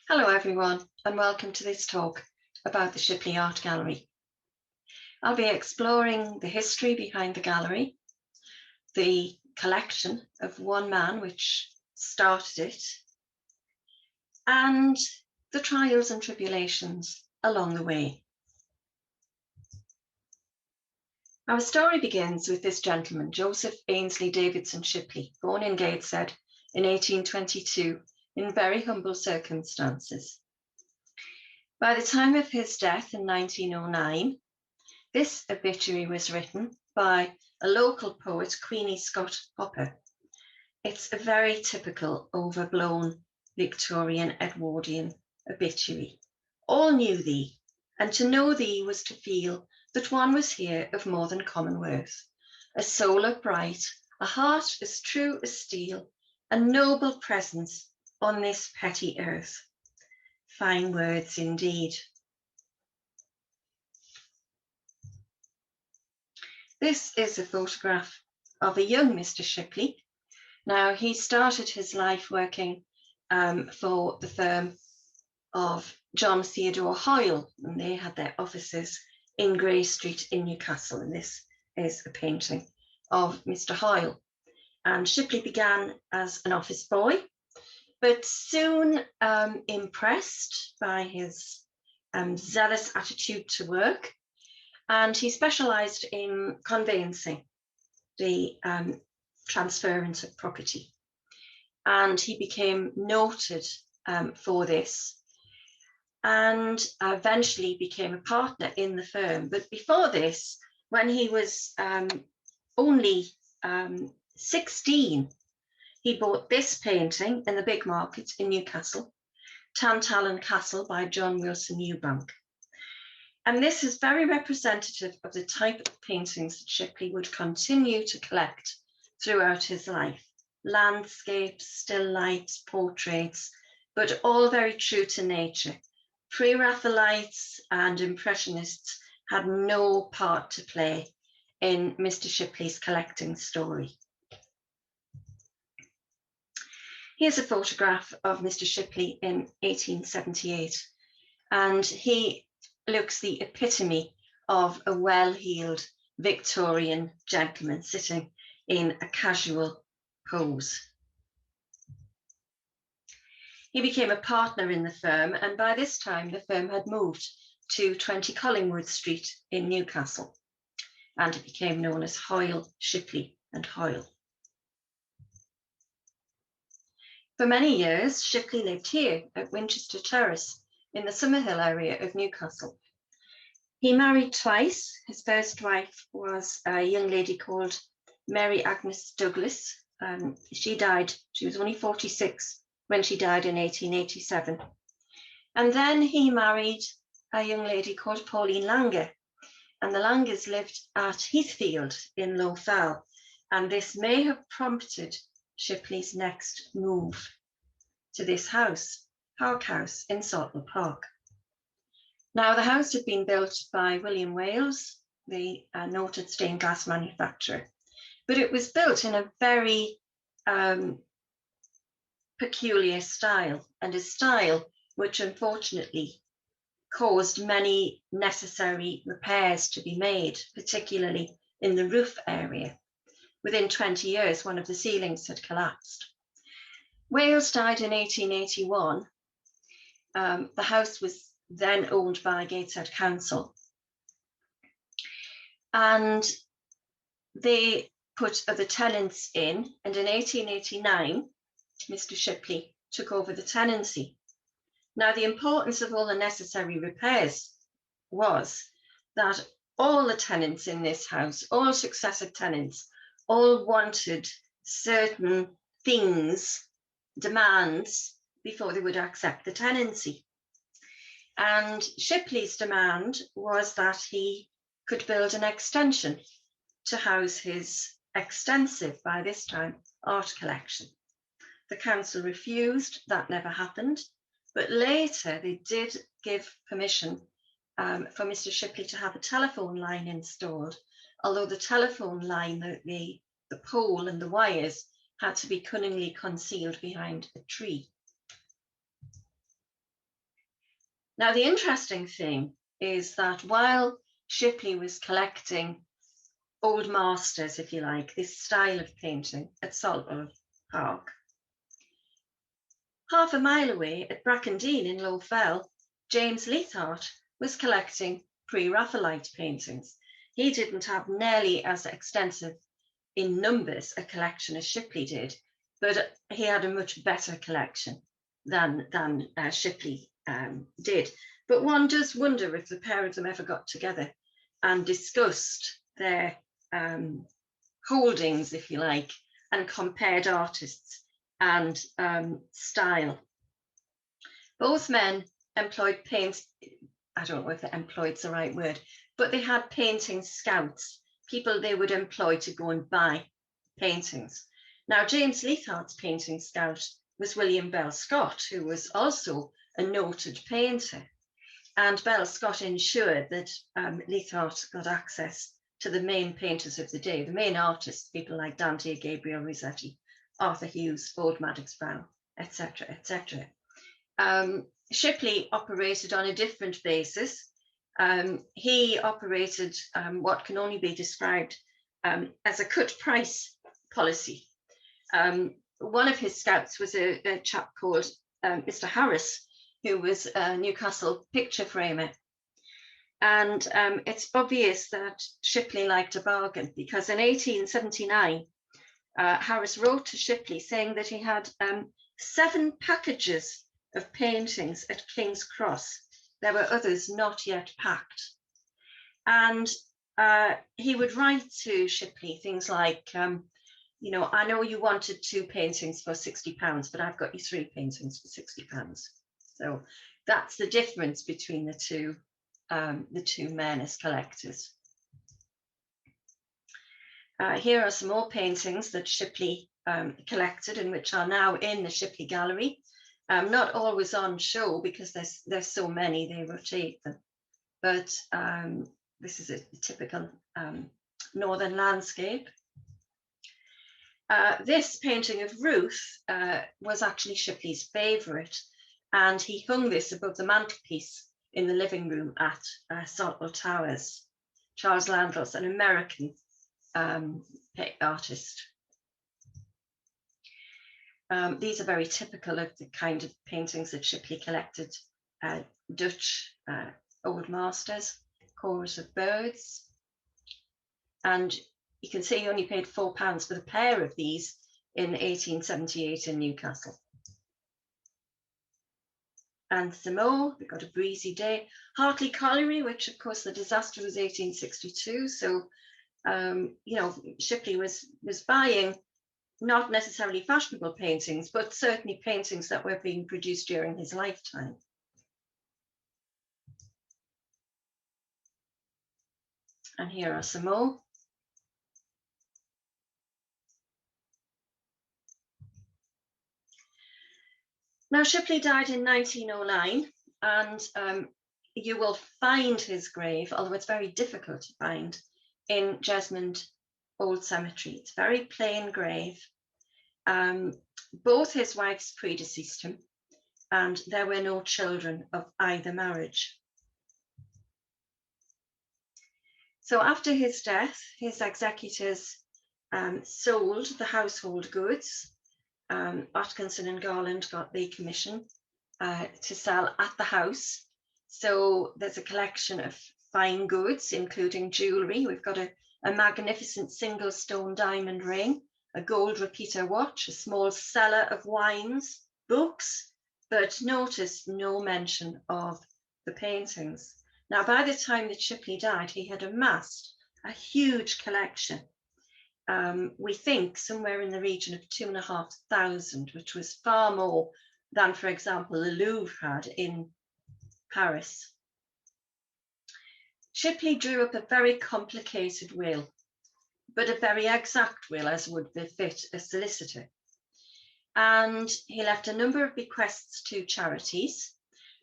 Hello everyone and welcome to this talk about the Shipley Art Gallery. I'll be exploring the history behind the gallery, the collection of one man which started it, and the trials and tribulations along the way. Our story begins with this gentleman, Joseph Ainsley Davidson Shipley, born in Gateshead in 1822 in very humble circumstances. By the time of his death in 1909, this obituary was written by a local poet, Queenie Scott Hopper. It's a very typical overblown Victorian Edwardian obituary. All knew thee, and to know thee was to feel that one was here of more than common worth, a soul upright, a heart as true as steel, a noble presence on this petty earth. Fine words indeed. This is a photograph of a young Mr. Shipley. Now, he started his life working for the firm of John Theodore Hoyle, and they had their offices in Grey Street in Newcastle. And this is a painting of Mr. Hoyle. And Shipley began as an office boy, but soon impressed by his zealous attitude to work, and he specialised in conveyancing, the transference of property. And he became noted for this, and eventually became a partner in the firm. But before this, when he was only 16, he bought this painting in the big market in Newcastle, Tantallon Castle by John Wilson Eubank. And this is very representative of the type of paintings that Shipley would continue to collect throughout his life. Landscapes, still lifes, portraits, but all very true to nature. Pre-Raphaelites and Impressionists had no part to play in Mr. Shipley's collecting story. Here's a photograph of Mr. Shipley in 1878, and he looks the epitome of a well-heeled Victorian gentleman sitting in a casual pose. He became a partner in the firm, and by this time the firm had moved to 20 Collingwood Street in Newcastle, and it became known as Hoyle, Shipley and Hoyle. For many years, Shipley lived here at Winchester Terrace in the Summerhill area of Newcastle. He married twice. His first wife was a young lady called Mary Agnes Douglas. She died, she was only 46 when she died in 1887. And then he married a young lady called Pauline Langer, and the Langers lived at Heathfield in Lethart, and this may have prompted Shipley's next move to this house, Park House in Saltwell Park. Now, the house had been built by William Wales, the noted stained glass manufacturer, but it was built in a very peculiar style, and a style which unfortunately caused many necessary repairs to be made, particularly in the roof area. Within 20 years, one of the ceilings had collapsed. Wales died in 1881. The house was then owned by Gateshead Council. And they put other tenants in, and in 1889, Mr. Shipley took over the tenancy. Now, the importance of all the necessary repairs was that all the tenants in this house, all successive tenants, all wanted certain things, demands, before they would accept the tenancy. And Shipley's demand was that he could build an extension to house his extensive, by this time, art collection. The council refused, that never happened, but later they did give permission for Mr. Shipley to have a telephone line installed, although the telephone line, the pole and the wires had to be cunningly concealed behind a tree. Now, the interesting thing is that while Shipley was collecting old masters, if you like, this style of painting at Saltwell Park, half a mile away at Brackendine in Low Fell, James Lethart was collecting pre-Raphaelite paintings. He didn't have nearly as extensive in numbers a collection as Shipley did, but he had a much better collection than Shipley did. But one does wonder if the pair of them ever got together and discussed their holdings, if you like, and compared artists and style. Both men employed I don't know if employed's the right word, but they had painting scouts, people they would employ to go and buy paintings. Now, James Lethart's painting scout was William Bell Scott, who was also a noted painter. And Bell Scott ensured that Lethart got access to the main painters of the day, the main artists, people like Dante Gabriel Rossetti, Arthur Hughes, Ford Madox Brown, etc., etc. Shipley operated on a different basis. He operated what can only be described as a cut price policy. One of his scouts was a chap called Mr. Harris, who was a Newcastle picture framer. And it's obvious that Shipley liked a bargain, because in 1879, Harris wrote to Shipley saying that he had 7 packages of paintings at King's Cross. There were others not yet packed. And he would write to Shipley things like, you know, I know you wanted 2 paintings for £60, but I've got you 3 paintings for £60. So that's the difference between the two men as collectors. Here are some more paintings that Shipley collected and which are now in the Shipley Gallery. Not always on show because there's so many, they rotate them. But this is a typical northern landscape. This painting of Ruth was actually Shipley's favourite, and he hung this above the mantelpiece in the living room at Saltwell Towers. Charles Landless, an American artist. These are very typical of the kind of paintings that Shipley collected. Dutch old masters, chorus of birds. And you can see he only paid £4 for the pair of these in 1878 in Newcastle. And some more, we've got A Breezy Day. Hartley Colliery, which of course the disaster was 1862. So, you know, Shipley was buying not necessarily fashionable paintings, but certainly paintings that were being produced during his lifetime. And here are some more. Now, Shipley died in 1909, and you will find his grave, although it's very difficult to find, in Jesmond Old Cemetery. It's a very plain grave. Both his wives predeceased him, and there were no children of either marriage. So after his death, his executors sold the household goods. Atkinson and Garland got the commission to sell at the house. So there's a collection of fine goods, including jewellery. We've got a magnificent single stone diamond ring, a gold repeater watch, a small cellar of wines, books, but notice no mention of the paintings. Now, by the time that Shipley died, he had amassed a huge collection. We think somewhere in the region of 2,500, which was far more than, for example, the Louvre had in Paris. Shipley drew up a very complicated will, but a very exact will, as would befit a solicitor. And he left a number of bequests to charities,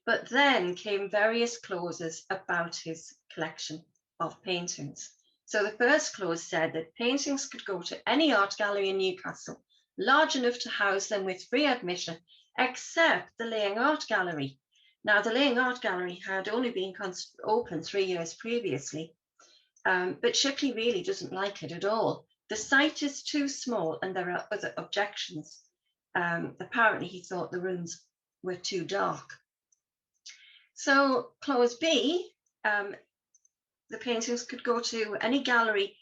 but then came various clauses about his collection of paintings. So the first clause said that paintings could go to any art gallery in Newcastle, large enough to house them with free admission, except the Laying Art Gallery, Now, the Laying Art Gallery had only been open 3 years previously, but Shipley really doesn't like it at all. The site is too small and there are other objections. Apparently he thought the rooms were too dark. So clause B, the paintings could go to any gallery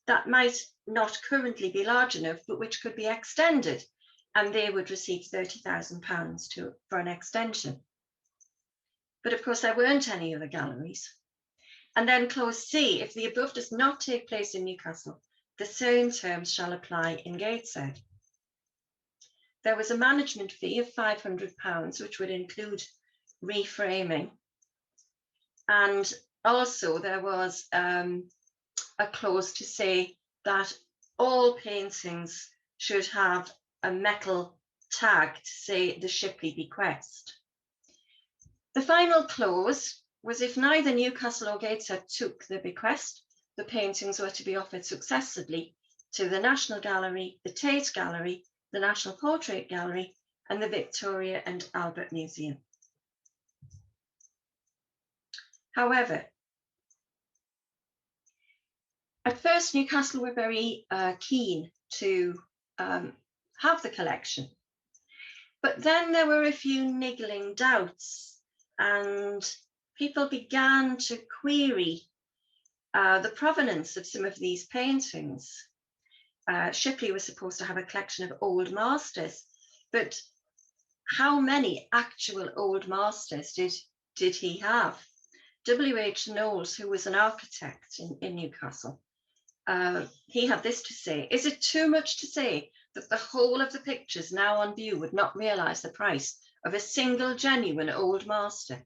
that might not currently be large enough, but which could be extended, and they would receive £30,000 for an extension. But of course, there weren't any other galleries. And then clause C, if the above does not take place in Newcastle, the same terms shall apply in Gateshead. There was a management fee of £500, which would include reframing. And also there was a clause to say that all paintings should have a metal tag to say the Shipley bequest. The final clause was if neither Newcastle or Gateshead took the bequest, the paintings were to be offered successively to the National Gallery, the Tate Gallery, the National Portrait Gallery, and the Victoria and Albert Museum. However, at first Newcastle were very keen to have the collection, but then there were a few niggling doubts and people began to query the provenance of some of these paintings. Shipley was supposed to have a collection of old masters, but how many actual old masters did he have? W.H. Knowles, who was an architect in Newcastle, he had this to say: is it too much to say that the whole of the pictures now on view would not realise the price of a single genuine old master?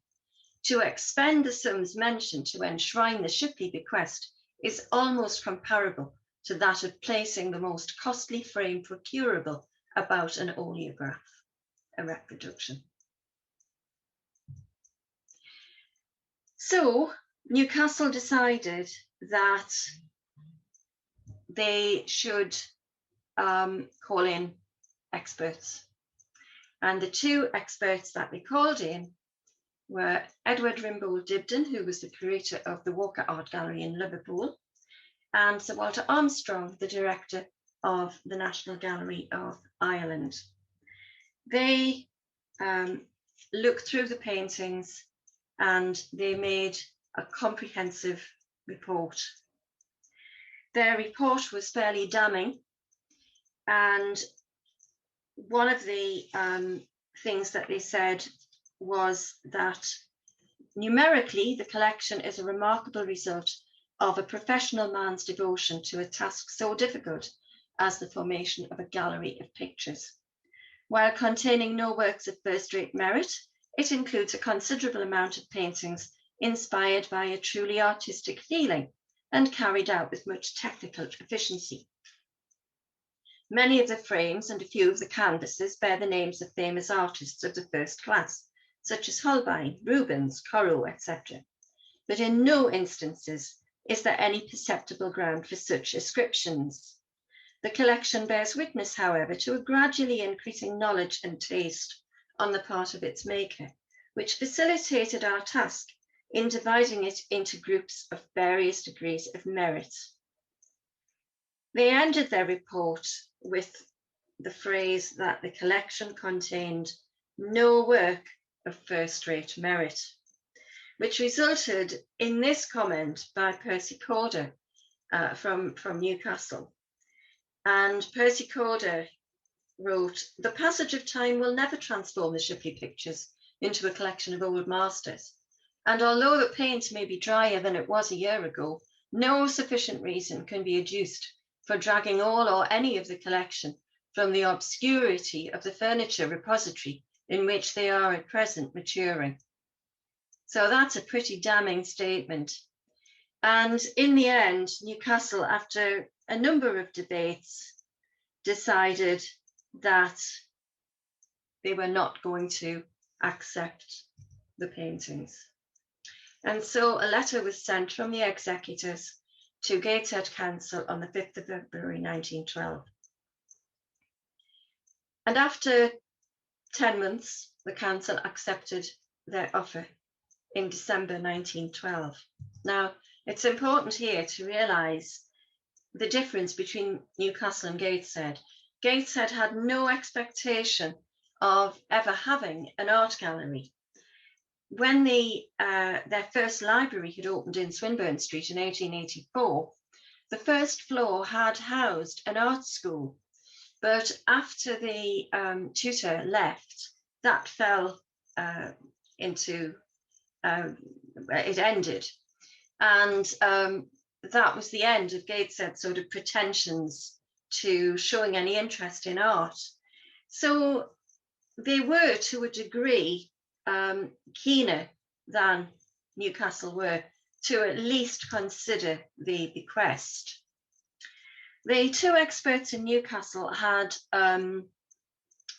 To expend the sums mentioned to enshrine the Shipley bequest is almost comparable to that of placing the most costly frame procurable about an oleograph, a reproduction. So Newcastle decided that they should call in experts. And the two experts that they called in were Edward Rimbaud Dibdin, who was the curator of the Walker Art Gallery in Liverpool, and Sir Walter Armstrong, the director of the National Gallery of Ireland. They looked through the paintings and they made a comprehensive report. Their report was fairly damning, and one of the things that they said was that numerically the collection is a remarkable result of a professional man's devotion to a task so difficult as the formation of a gallery of pictures. While containing no works of first-rate merit, it includes a considerable amount of paintings inspired by a truly artistic feeling and carried out with much technical efficiency. Many of the frames and a few of the canvases bear the names of famous artists of the first class, such as Holbein, Rubens, Corot, etc. But in no instances is there any perceptible ground for such ascriptions. The collection bears witness, however, to a gradually increasing knowledge and taste on the part of its maker, which facilitated our task in dividing it into groups of various degrees of merit. They ended their report with the phrase that the collection contained no work of first-rate merit, which resulted in this comment by Percy Corder from Newcastle. And Percy Corder wrote, "The passage of time will never transform the Shipley pictures into a collection of old masters. And although the paint may be drier than it was a year ago, no sufficient reason can be adduced for dragging all or any of the collection from the obscurity of the furniture repository in which they are at present maturing." So that's a pretty damning statement. And in the end, Newcastle, after a number of debates, decided that they were not going to accept the paintings. And so a letter was sent from the executors to Gateshead Council on the 5th of February 1912. And after 10 months, the council accepted their offer in December 1912. Now, it's important here to realise the difference between Newcastle and Gateshead. Gateshead had no expectation of ever having an art gallery. When their first library had opened in Swinburne Street in 1884, the first floor had housed an art school. But after the tutor left, that fell into, it ended. And that was the end of Gateshead's sort of pretensions to showing any interest in art. So they were, to a degree, keener than Newcastle were to at least consider the bequest. The two experts in Newcastle had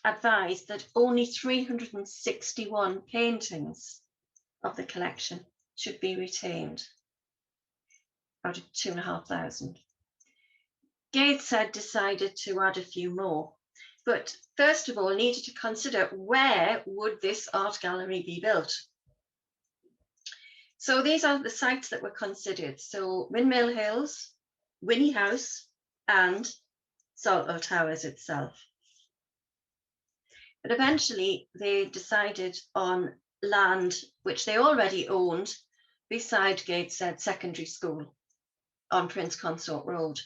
advised that only 361 paintings of the collection should be retained out of 2,500. Gateshead decided to add a few more, but first of all needed to consider where would this art gallery be built. So these are the sites that were considered. So Windmill Hills, Winnie House, and Saltlow Towers itself. But eventually they decided on land which they already owned beside Gateshead Secondary School on Prince Consort Road.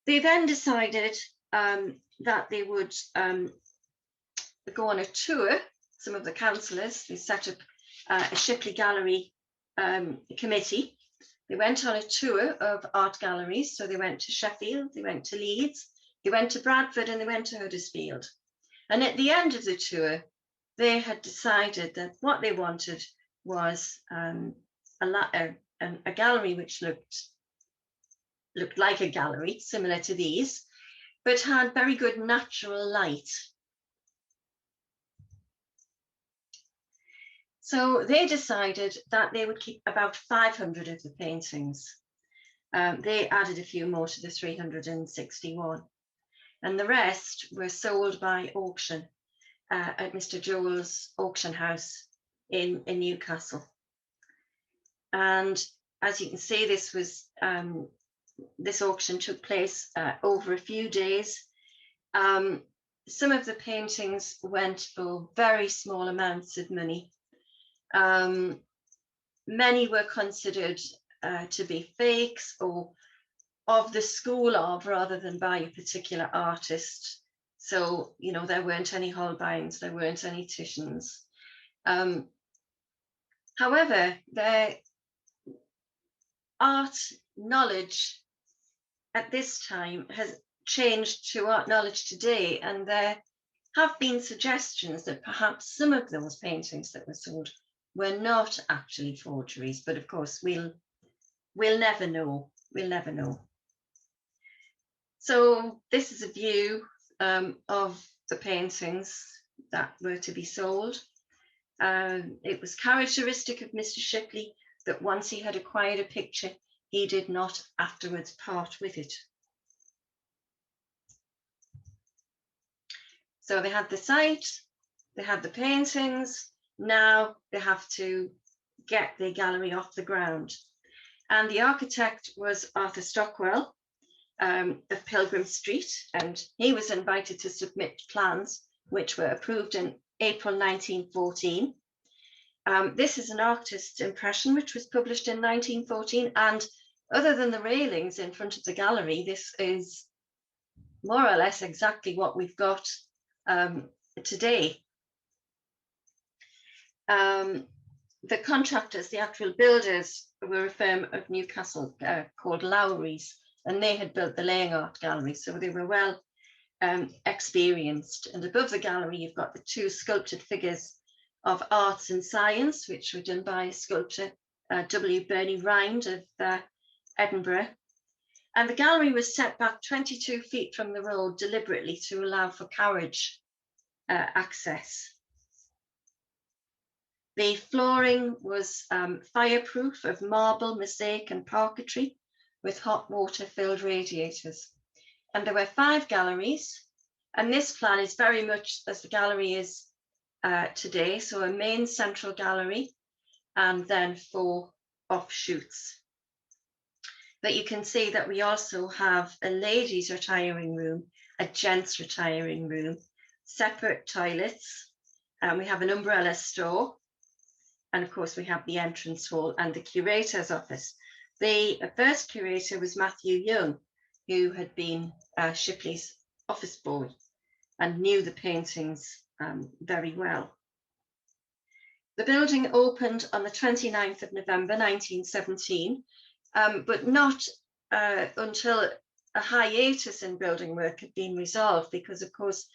They then decided that they would go on a tour. Some of the councillors, they set up a Shipley Gallery committee. They went on a tour of art galleries. So they went to Sheffield, they went to Leeds, they went to Bradford, and they went to Huddersfield. And at the end of the tour, they had decided that what they wanted was a gallery which looked like a gallery, similar to these, but had very good natural light. So they decided that they would keep about 500 of the paintings. They added a few more to the 361. And the rest were sold by auction at Mr. Joel's auction house in Newcastle. And as you can see, this auction took place over a few days. Some of the paintings went for very small amounts of money. Many were considered to be fakes or of the school of, rather than by a particular artist. So, you know, there weren't any Holbeins, there weren't any Titians. However, their art knowledge at this time has changed to art knowledge today, and there have been suggestions that perhaps some of those paintings that were sold were not actually forgeries, but of course we'll never know. We'll never know. So this is a view of the paintings that were to be sold. It was characteristic of Mr. Shipley that once he had acquired a picture, he did not afterwards part with it. So they had the site, they had the paintings, now they have to get the gallery off the ground. And the architect was Arthur Stockwell of Pilgrim Street, and he was invited to submit plans which were approved in April 1914. This is an artist's impression which was published in 1914, and other than the railings in front of the gallery, this is more or less exactly what we've got today. The contractors, the actual builders, were a firm of Newcastle called Lowry's, and they had built the Laying Art Gallery, so they were well experienced. And above the gallery, you've got the two sculpted figures of arts and science, which were done by sculptor W. Burney Rind of Edinburgh. And the gallery was set back 22 feet from the road deliberately to allow for carriage access. The flooring was fireproof of marble, mosaic and parquetry with hot water filled radiators. And there were 5 galleries. And this plan is very much as the gallery is today. So a main central gallery and then 4 offshoots. But you can see that we also have a ladies' retiring room, a gents' retiring room, separate toilets, and we have an umbrella store. And of course, we have the entrance hall and the curator's office. The first curator was Matthew Young, who had been Shipley's office boy and knew the paintings very well. The building opened on the 29th of November 1917, but not until a hiatus in building work had been resolved, because of course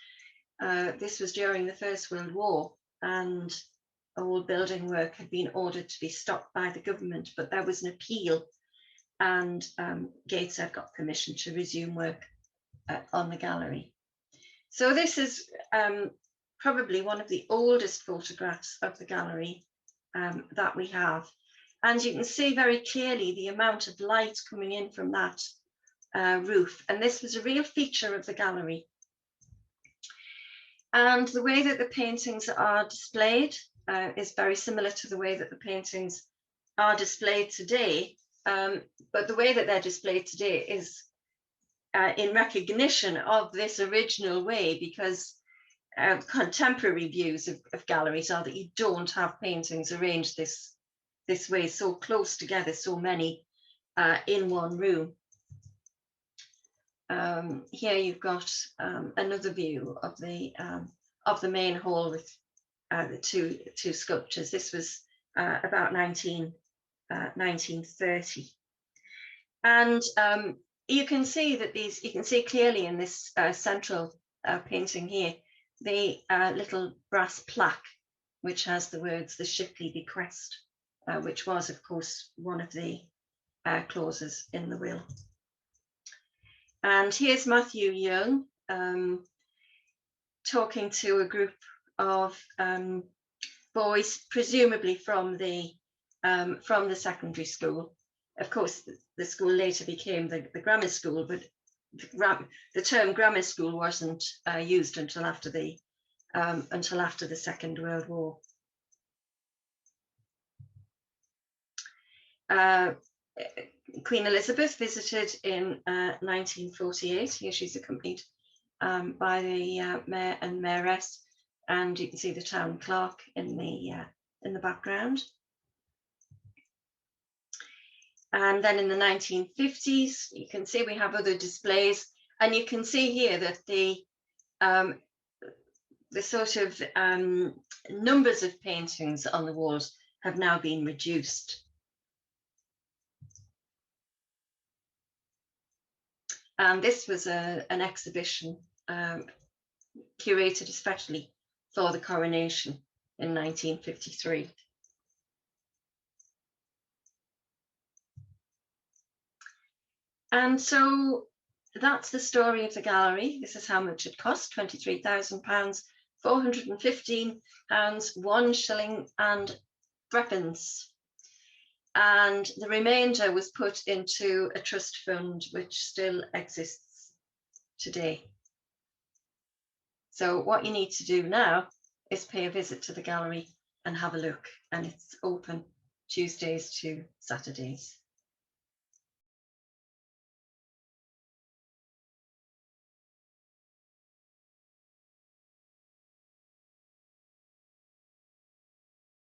this was during the First World War and all building work had been ordered to be stopped by the government, but there was an appeal and Gateshead got permission to resume work on the gallery. So this is probably one of the oldest photographs of the gallery that we have. And you can see very clearly the amount of light coming in from that roof. And this was a real feature of the gallery. And the way that the paintings are displayed is very similar to the way that the paintings are displayed today. But the way that they're displayed today is in recognition of this original way, because contemporary views of galleries are that you don't have paintings arranged this way, so close together, so many in one room. Here you've got another view of the main hall with the two sculptures. This was about 1930, and you can see that you can see clearly in this central painting here the little brass plaque, which has the words "The Shipley Bequest," which was, of course, one of the clauses in the will. And here's Matthew Young talking to a group of boys, presumably from the secondary school. Of course, the school later became the grammar school, but the term grammar school wasn't used until after the Second World War. Queen Elizabeth visited in 1948. Here she's accompanied by the mayor and mayoress, and you can see the town clerk in the background. And then in the 1950s, you can see we have other displays, and you can see here that the sort of numbers of paintings on the walls have now been reduced. And this was an exhibition curated especially for the coronation in 1953. And so that's the story of the gallery. This is how much it cost: £23,000, £415, £1 and 3p. And the remainder was put into a trust fund, which still exists today. So what you need to do now is pay a visit to the gallery and have a look. And it's open Tuesdays to Saturdays.